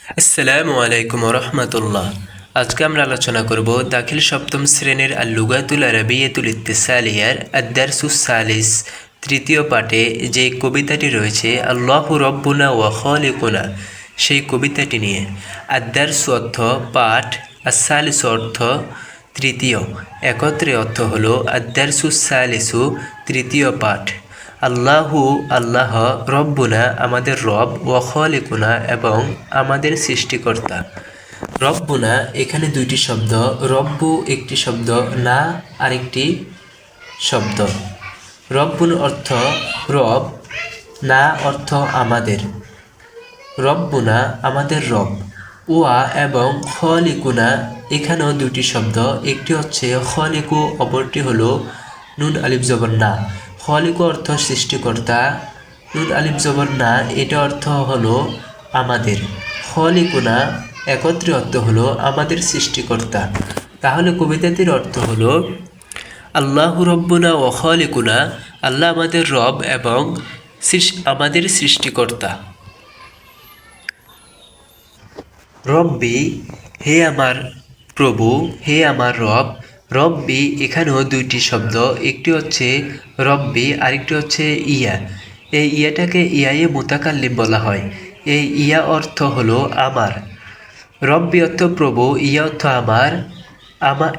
আসসালামু আলাইকুম রহমতুল্লাহ। আজকে আমরা আলোচনা করব দাখিল সপ্তম শ্রেণীর আল লুগাতুল আরবিয়াতুল ইত্তিসালিয়ার আদ-দারসুস সালিস তৃতীয় পাঠে যে কবিতাটি রয়েছে আল্লাহু রব্বুনা ওয়া খালিকুনা, সেই কবিতাটি নিয়ে। আদ-দারসু অর্থ পাঠ, আস-সালিস অর্থ তৃতীয়, একত্রে অর্থ হলো আদ-দারসুস সালিসু তৃতীয় পাঠ। আল্লাহু আল্লাহ, রব্বুনা আমাদের রব, ওয়া খালিকুনা এবং আমাদের সৃষ্টিকর্তা। রব্বুনা এখানে দুইটি শব্দ, রব্বু একটি শব্দ, না আরেকটি শব্দ। রব্বুন অর্থ রব, না অর্থ আমাদের। রব্বুনা আমাদের রব, ওয়া এবং খালিকুনা এখানেও দুটি শব্দ, একটি হচ্ছে খালিকু, অপরটি হলো নুন আলিফ জবর না। খালিকু অর্থ সৃষ্টিকর্তা, নুন আলিফ জবর না এটা অর্থ হলো আমাদের। খালিকুনা একত্রে অর্থ হলো আমাদের সৃষ্টিকর্তা। তাহলে কবিতাটির অর্থ হলো আল্লাহু রব্বুনা ওয়া খালিকুনা, আল্লাহ আমাদের রব এবং আমাদের সৃষ্টিকর্তা। রব্বি হে আমার প্রভু, হে আমার রব। রব্বি এখানেও দুইটি শব্দ, একটি হচ্ছে রব্বি আরেকটি হচ্ছে ইয়া। এই ইয়াটাকে ইয়ায়ে মুতাকাল্লিম বলা হয়। এই ইয়া অর্থ হলো আমার। রব্বি অর্থ প্রভু, ইয়া অর্থ আমার,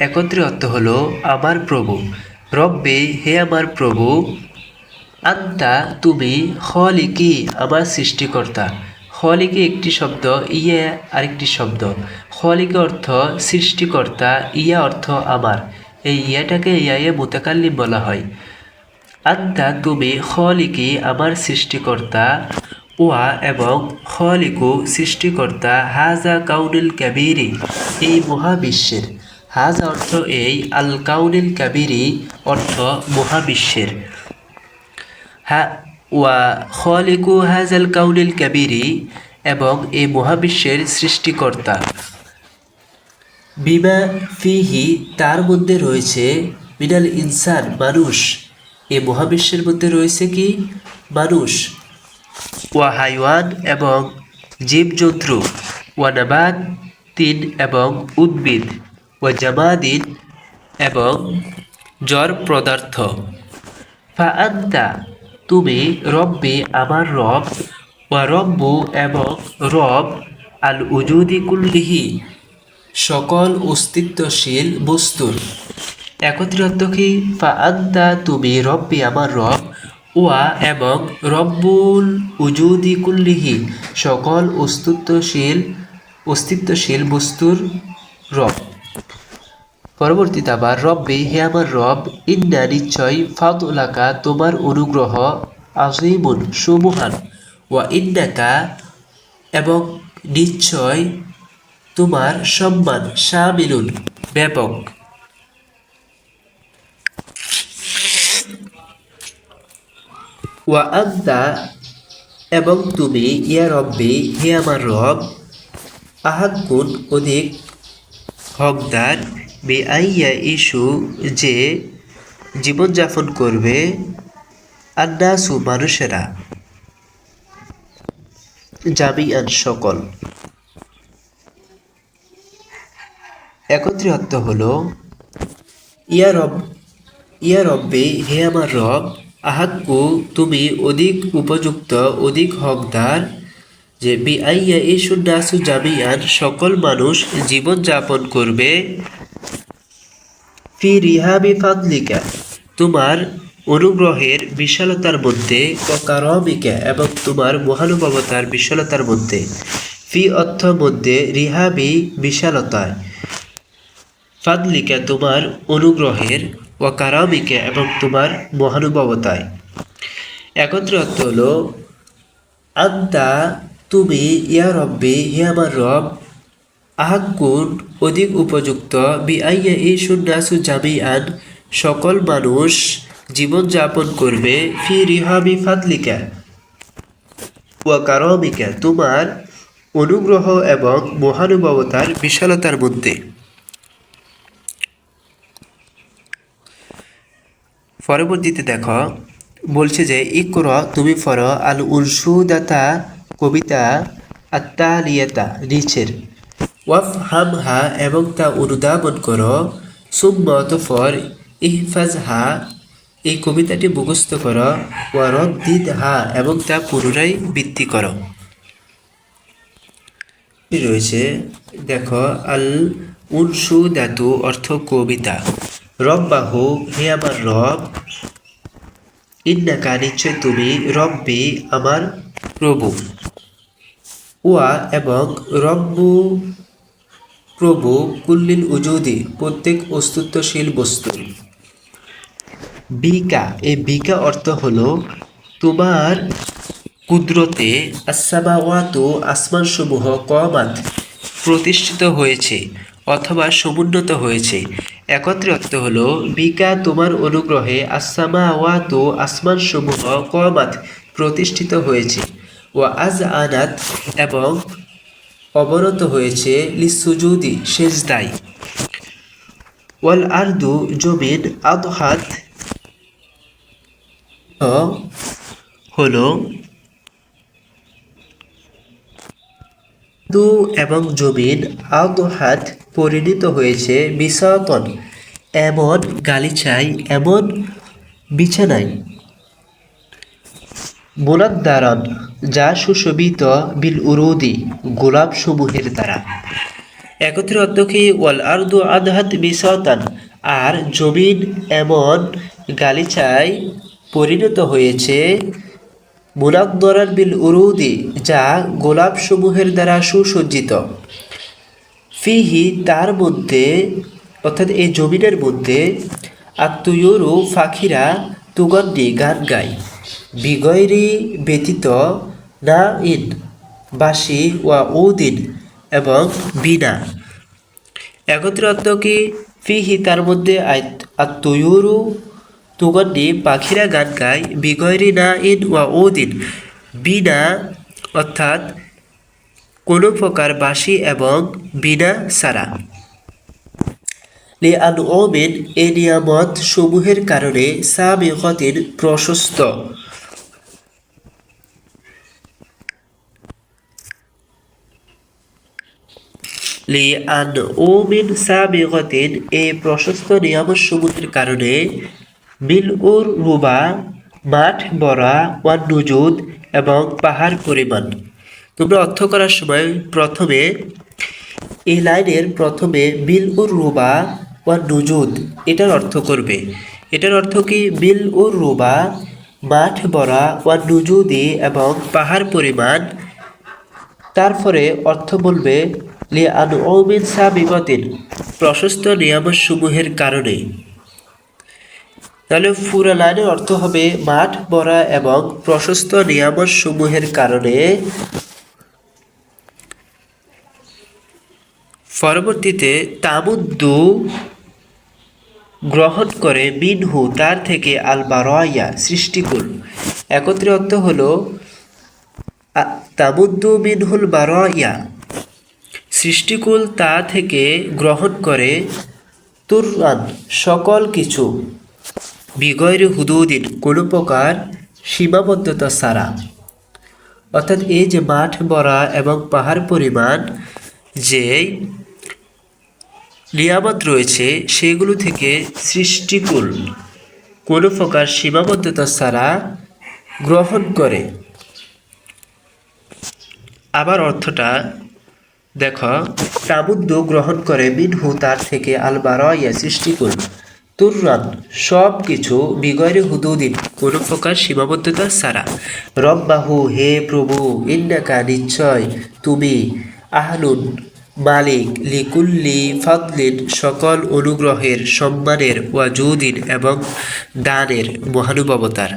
একত্রে অর্থ হলো আমার প্রভু। রব্বি হে আমার প্রভু, আন্তা তুমি, খলিকি আমার সৃষ্টিকর্তা। খলিকি একটি শব্দ, ইয়া আরেকটি শব্দ। খলিকি অর্থ সৃষ্টিকর্তা, ইয়া অর্থ আমার। এই ইয়াটাকে ইয়ায়ে মুতাকাল্লিম বলা হয়। আন্তা তুমি, খলিকি আমার সৃষ্টিকর্তা, ওয়া এবং খলিকু সৃষ্টিকর্তা, হাজা কাউনিল কাবিরি এই মহাবিশ্বের। হাজা অর্থ এই, আল কাউনিল কাবিরি অর্থ মহাবিশ্বের। ওয়া খালিকু হাজাল কাউনিল কাবিরি এবং এই মহাবিশ্বের সৃষ্টিকর্তা। বিমা ফিহি তার মধ্যে রয়েছে, মিনাল ইনসান মানুষ, এই মহাবিশ্বের মধ্যে রয়েছে কি মানুষ। ওয়া হাইওয়ান এবং জীবজন্তু, ওয়া নাবাত তিন এবং উদ্ভিদ, ওয়া জামাদিন এবং জড় পদার্থ। ফা আন্তা তুমি, রব্বি আমার রব, ওয়া রব্বু এবং রব, আল উজুদি কুল্লিহি সকল অস্তিত্বশীল বস্তুর। একত্রে অর্থ কি? ফা আন্তা তুমি, রব্বি আমার রব, ওয়া এবং রব্বুল উজুদি কুল্লিহি সকল অস্তিত্বশীল বস্তুর রব। পরবর্তীতে আবার রব্বি হে আমার রব, ইন্না নিশ্চয়, ফাদলাকা তোমার অনুগ্রহ, আজিমুন সুমহান, ওয়া ইন্নাকা এবং নিশ্চয় তোমার সম্মান, শামিলুন ব্যাপক। ওয়া আন্তা এবং তুমি, ইয়া রব্বি হে আমার রব, আহাক্কুন অধিক হকদার, বেআইয়া ইস্যু যে জীবনযাপন করবে, আন্নাসু মানুষেরা, জামিআন সকল। একত্রে অর্থ হলো ইয়া রব্বি হে আমার রব, আহাক্কু তুমি অধিক উপযুক্ত, অধিক হকদার, যে বিআইয়া ইস্যু নাসু জামিআন সকল মানুষ জীবনযাপন করবে, ফি রিহাবি ফাদলিকা তোমার অনুগ্রহের বিশালতার মধ্যে, ও কারমিকা এবং তোমার মহানুভবতার বিশালতার মধ্যে। ফি অর্থ মধ্যে, রিহাবি বিশালতায়, ফাদলিকা তোমার অনুগ্রহের, ও কারমিকা এবং তোমার মহানুভবতায়। একত্রে অর্থ হলো আন্তা তুমি, ইয়া রব্বি হে আমার রব, আহাক্কুন অধিক উপযুক্ত, বিআইয়া ইস্যু নাসু জামিআন সকল মানুষ জীবনযাপন করবে, ফি রিহাবি ফাদলিকা ওয়া কারমিকা তোমার অনুগ্রহ এবং মহানুভবতার বিশালতার মধ্যে। পরবর্তীতে দেখো বলছে যে ইকরা তুমি পড়ো, আল উনসুদাতা কবিতা, আত্তালিয়াতা নিচের, ওয়াফহামহা এবং তা অনুধাবন করো, সুম্মা অতঃপর ইহফাজহা এই কবিতাটি মুখস্থ করো, ওয়ারদ্দিদহা এবং তা পুনরায় বৃত্তি করো। রয়েছে দেখো, আল উনসুদাতু অর্থ কবিতা, রব্বাহু হে আমার রব, ইন্নাকা নিশ্চয় তুমি, রব্বি আমার প্রভু, ওয়া এবং রব্বু প্রভু, কুল্লিল উজুদি প্রত্যেক অস্তিত্বশীল বস্তুর। বিকা এই বিকা অর্থ হলো তোমার কুদরতে, আসসামাওয়াতু আসমানসমূহ, কমাত প্রতিষ্ঠিত হয়েছে অথবা সমুন্নত হয়েছে। একত্রে অর্থ হলো বিকা তোমার অনুগ্রহে, আসসামাওয়াতু আসমানসমূহ, কমাত প্রতিষ্ঠিত হয়েছে, ওয়া আজ আনাত এবং অবনত হয়েছে, লিসুজুদি সেজদাই, ওয়াল আরদু জমিন, আদহাত হলো এবং জমিন, আদহাত পরিণত হয়েছে, বিসাতন এমন গালিচাই, এমন বিছানায়, মুনাদ্দারান যা সুশোভিত, বিল উরুদি গোলাপ সমূহের দ্বারা। একত্রে অর্থ কি, ওয়াল আরদু আদহাত বিসাতান আর জমিন এমন গালিচায় পরিণত হয়েছে, মুনাদ্দারান বিল উরুদি যা গোলাপ সমূহের দ্বারা সুসজ্জিত, ফিহি তার মধ্যে অর্থাৎ এই জমিনের মধ্যে, আত্তুয়ুরু পাখিরা, তুগন্নি গান গায়, বিগয়রি ব্যতীত, না ইন বাঁশি, ওয়া উদিন এবং বিনা। একত্রে অর্থ কি, ফিহি তার মধ্যে, আত্তুয়ুরু তুগন্নি পাখিরা গান গায়, বিগয়রি না ইন ওয়া উদিন বিনা অর্থাৎ কোনো প্রকার বাঁশি এবং বিনা ছাড়া। লিআনউমিন এই নিয়ামত সমূহের কারণে, সাবিগতিন প্রশস্ত, লিআনউমিন সাবিগতিন এই প্রশস্ত নিয়ামত সমূহের কারণে, মিলউর রুবা মাঠ ভরা, ওয়ান নুজুদ এবং পাহাড় পরিমাণ। তোমরা অর্থ করার সময় প্রথমে এই লাইনের প্রথমে বিল উর রুবা ওয়া নুজুদ এটার অর্থ করবে। এটার অর্থ কি, বিল উর রুবা মাঠ ভরা, ওয়া নুজুদি এবং পাহাড় পরিমাণ। তারপরে অর্থ বলবে লিআনউমিন সাবিগতিন প্রশস্ত নিয়ামত সমূহের কারণে। তাহলে পুরো লাইনের অর্থ হবে মাঠ ভরা এবং প্রশস্ত নিয়ামত সমূহের কারণে। পরবর্তীতে তামুদ্দু গ্রহণ করে, মিনহু তার থেকে, আল বারায়া সৃষ্টিকুল। একত্রে অর্থ হলো তামুদ্দু মিনহুল বারায়া সৃষ্টিকুল তা থেকে গ্রহণ করে, তুরআন সকল কিছু, বিগয়রি হুদুদিন কোনো প্রকার সীমাবদ্ধতা ছাড়া। অর্থাৎ এই যে মাঠ ভরা এবং পাহাড় পরিমাণ যে নিয়ামত রয়েছে সেগুলো থেকে সৃষ্টিকুল কোনো প্রকার সীমাবদ্ধতা ছাড়া গ্রহণ করে। আবার অর্থটা দেখো, তামুদ্দু গ্রহণ করে, মিনহু তার থেকে, আল বারায়া সৃষ্টিকুল, তুরআন সব কিছু, বিগয়রি হুদুদিন কোনো প্রকার সীমাবদ্ধতা ছাড়া। রব্বাহু হে প্রভু, ইন্নাকা নিশ্চয় তুমি, আহলুন মালিক, লিকুল্লি ফাদলিন সকল অনুগ্রহের, সম্মানের, ওয়া জুদিন এবং দানের, মহানুভবতার।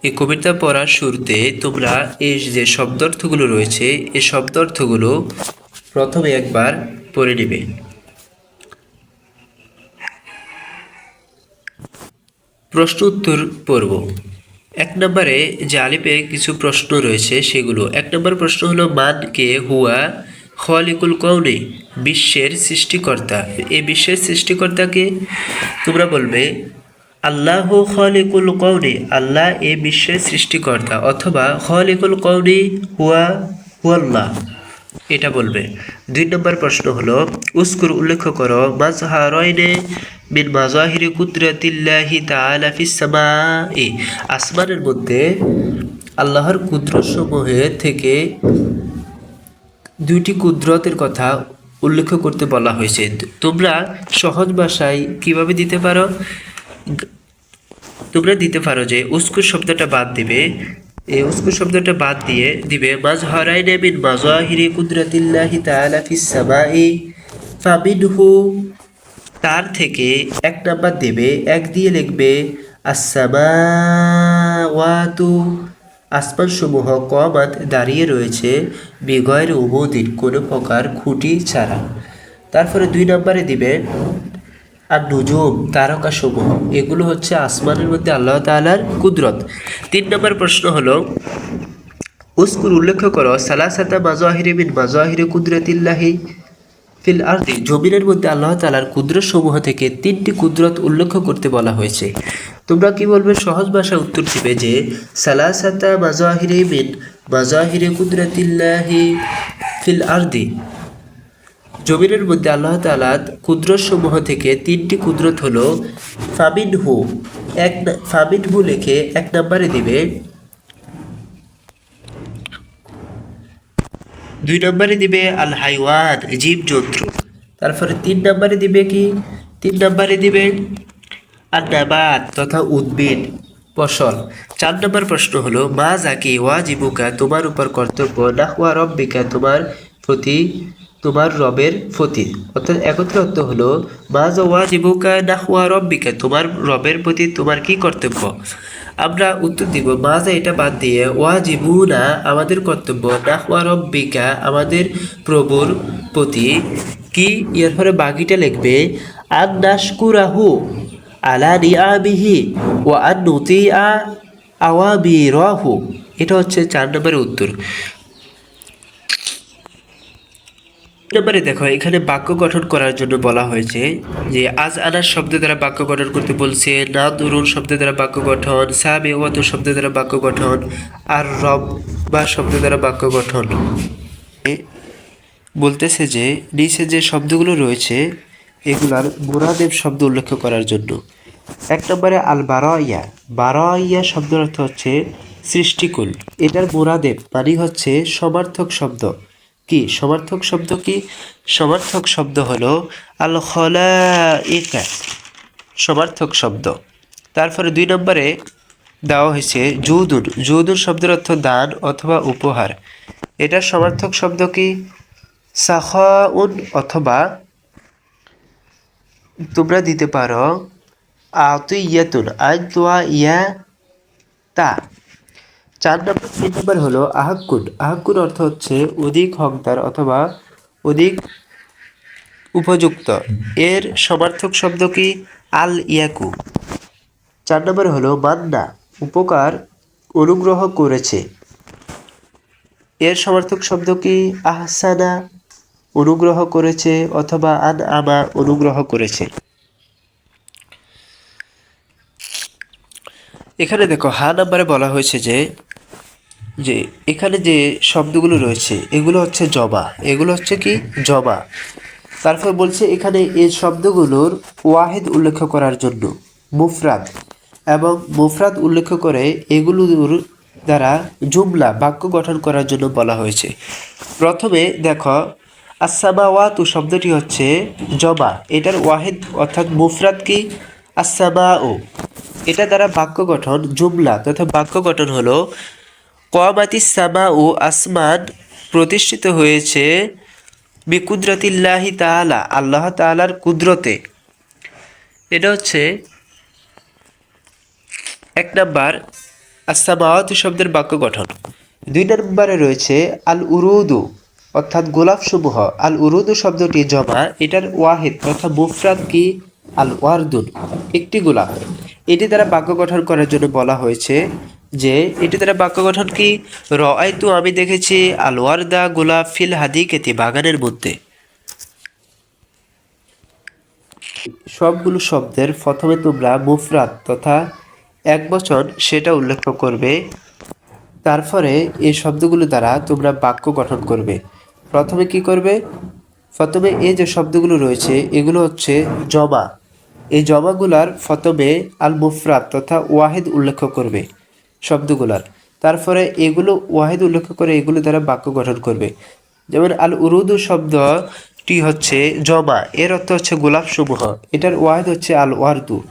এই কবিতা পড়ার শুরুতে তোমরা এই যে শব্দার্থগুলো রয়েছে এই শব্দার্থগুলো প্রথমে একবার পড়ে নেবে। প্রশ্ন উত্তর পড়ব। এক নম্বরে যে আলিফে কিছু প্রশ্ন রয়েছে সেগুলো। এক নম্বর প্রশ্ন হলো, মান কে, হুয়া খালিকুল কওনি বিশ্বের সৃষ্টিকর্তা। এই বিশ্বের সৃষ্টিকর্তাকে তোমরা বলবে আল্লাহু খালিকুল কওনি, আল্লাহ এ বিশ্বের সৃষ্টিকর্তা, অথবা খালিকুল কওনি হুয়া হুয়াল্লাহ, এটা বলবে। 2 নম্বর প্রশ্ন হলো উস্কুর উল্লেখ করো মাজহারাইনে মিন মাজাহিরি কুদরাতিল্লাহি তাআলা ফিস সামাই, আসমানের মধ্যে আল্লাহর কুদরত সমূহের থেকে 2টি কুদরতের কথা উল্লেখ করতে বলা হয়েছে। তোমরা সহজ ভাষায় কিভাবে দিতে পারো? তোমরা দিতে পারো যে উস্কুর শব্দটা বাদ দিবে, এই উস্কুর শব্দটা বাদ দিয়ে দিবে মাজহারাইনে মিন মাজাহিরি কুদরাতিল্লাহি তাআলা ফিস সামাই ফামিনহু, তার থেকে 1 নাম্বার দেবে, 1 দিয়ে লিখবে আসসামাওয়াতু, আসমানসমূহ কমাত দাঁড়িয়ে রয়েছে বিগয়ের উমুদিন, কোনো প্রকার খুঁটি ছাড়া। তারপরে 2 নম্বরে দিবে আর নুজুম, তারকাসমূহ, এগুলো হচ্ছে আসমানের মধ্যে আল্লাহ তাআলার কুদরত। 3 নম্বর প্রশ্ন হলো উস্কুর উল্লেখ করো সালাসাতা মাজাহিরি মিন মাজাহিরি কুদরাতিল্লাহি ফিল আরদি, জমিনের মধ্যে আল্লাহ তাআলার কুদরত সমূহ থেকে 3টি কুদরত উল্লেখ করতে বলা হয়েছে। তোমরা কি বলবে? সহজ ভাষায় উত্তর দিবে যে সালাসাতা মাজাহিরি মিন মাজাহিরি কুদরাতিল্লাহি ফিল আরদি, জমিনের মধ্যে আল্লাহ তাআলার কুদরত সমূহ থেকে 3টি কুদরত হলো ফামিনহু, ফামিনহু লিখে 1 নম্বরে দিবে, 2 নম্বরে দিবে আল হাইওয়ান, জীব জন্তু। তারপরে 3 নম্বরে দিবে কি? 3 নম্বরে দিবে আর নাবাত তথা উদ্ভিদ, ফসল। 4 নম্বর প্রশ্ন হলো মা জাকি ওয়াজিবুকা, তোমার উপর কর্তব্য, নাহওয়া রব্বিকা, তোমার প্রতি, তোমার রবের প্রতি। অর্থাৎ একত্র অর্থ হলো মা যা ওয়াজিবুকা নাহওয়া রব্বিকা, তোমার রবের প্রতি তোমার কি কর্তব্য। আমরা উত্তর দিব মাজা এটা বাদ দিয়ে ওয়াজিবুনা, আমাদের কর্তব্য, নাহওয়া রব্বিকা, আমাদের প্রভুর প্রতি কি। এর পরে বাকিটা লিখবে আন নাশকুরাহু আলা নিআমিহি ওয়া আন নুতিআ আওয়ামিরাহু, এটা হচ্ছে 4 নম্বরের উত্তর। নম্বরে দেখো এখানে বাক্য গঠন করার জন্য বলা হয়েছে যে আজ আনার শব্দ দ্বারা বাক্য গঠন করতে বলছে, না দুরুন শব্দ দ্বারা বাক্য গঠন, সাবেওয়াত শব্দ দ্বারা বাক্য গঠন, আর রব বা শব্দ দ্বারা বাক্য গঠন। বলতেছে যে নিচে যে শব্দগুলো রয়েছে এগুলার মুরাদেব শব্দ উল্লেখ করার জন্য। 1 নম্বরে আল বারাইয়া, বারাইয়া শব্দের অর্থ হচ্ছে সৃষ্টিকুল, এটার মুরাদেব মানে হচ্ছে সমার্থক শব্দ। কি সমার্থক শব্দ? কি সমার্থক শব্দ হলো আল খলাইকা, সমার্থক শব্দ। তারপরে 2 নম্বরে দেওয়া হয়েছে জুদুন, জুদুন শব্দের অর্থ দান অথবা উপহার, এটার সমার্থক শব্দ কি সাখাউন, অথবা তোমরা দিতে পারো আতিয়াতুন, আইতুয়া ইয়া তা। 3 নম্বর হলো আহাক্কুন, আহাক্কুন অর্থ হচ্ছে অধিক হকদার অথবা অধিক উপযুক্ত, এর সমার্থক শব্দ কি আল ইয়াকু। 4 নম্বর হলো মান্না, উপকার অনুগ্রহ করেছে, এর সমার্থক শব্দ কি আহসানা, অনুগ্রহ করেছে, অথবা আন আমা, অনুগ্রহ করেছে। এখানে দেখো হা নাম্বারে বলা হয়েছে যে যে এখানে যে শব্দগুলো রয়েছে এগুলো হচ্ছে জবা, এগুলো হচ্ছে কি জবা। তারপর বলছে এখানে এই শব্দগুলোর ওয়াহিদ উল্লেখ করার জন্য মুফরাদ, এবং মুফরাদ উল্লেখ করে এগুলোর দ্বারা জুমলা বাক্য গঠন করার জন্য বলা হয়েছে। প্রথমে দেখো আসসামাওয়াতু শব্দটি হচ্ছে জবা, এটার ওয়াহিদ অর্থাৎ মুফরাদ কি আসসামাউ, এটা দ্বারা বাক্য গঠন জুমলা তথা বাক্য গঠন হলো কামাতিস সামাউ, আসমান প্রতিষ্ঠিত হয়েছে বিকুদরাতিল্লাহি তাআলা, আল্লাহ তাআলার কুদরতে। এটা হচ্ছে 1 নাম্বার আসসামাওয়াত শব্দের বাক্য গঠন। 2 নম্বরে রয়েছে আল উরুদু, অর্থাৎ গোলাপ সমূহ, আল উরুদু শব্দটি জমা, এটার ওয়াহিদ তথা মুফরাদ কি আল ওয়ারদুন, একটি গোলাপ। এটি দ্বারা বাক্য গঠন করার জন্য বলা হয়েছে যে এটি দ্বারা বাক্য গঠন কি রাআইতু, আমি দেখেছি, আল ওয়ারদা গোলাপ, ফিল হাদিকাতি বাগানের মধ্যে। সবগুলো শব্দের প্রথমে তোমরা মুফরাদ তথা একবচন সেটা উল্লেখ করবে। তারপরে এই শব্দগুলো দ্বারা তোমরা বাক্য গঠন করবে। প্রথমে কি করবে? প্রথমে এই যে শব্দগুলো রয়েছে এগুলো হচ্ছে জমা। এই জমাগুলার প্রথমে আল মুফরাদ তথা ওয়াহিদ উল্লেখ করবে শব্দগুলার। তারপরে এগুলো ওয়াহিদ উল্লেখ করে এগুলো দ্বারা বাক্য গঠন করবে। যেমন আল উরুদু শব্দটি হচ্ছে জমা, এর অর্থ হচ্ছে গোলাপ সমূহ, এটার ওয়াহিদ হচ্ছে আল ওয়ার্দু।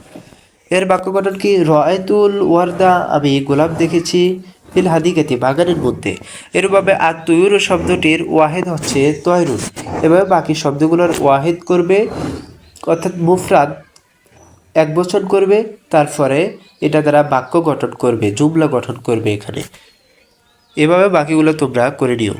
এর বাক্য গঠন কি? রআইতুল ওয়ার্দা, আমি গোলাপ দেখেছি, ফিল হাদিকাতি, বাগানের মধ্যে। এরভাবে আর তুয়ুর শব্দটির ওয়াহিদ হচ্ছে তয়রুন। এভাবে বাকি শব্দগুলোর ওয়াহিদ করবে, অর্থাৎ মুফরাদ একবচন করবে, তারপরে এটা দ্বারা বাক্য গঠন করবে, জুমলা গঠন করবে এখানে। এভাবে বাকিগুলো তোমরা করে নিও।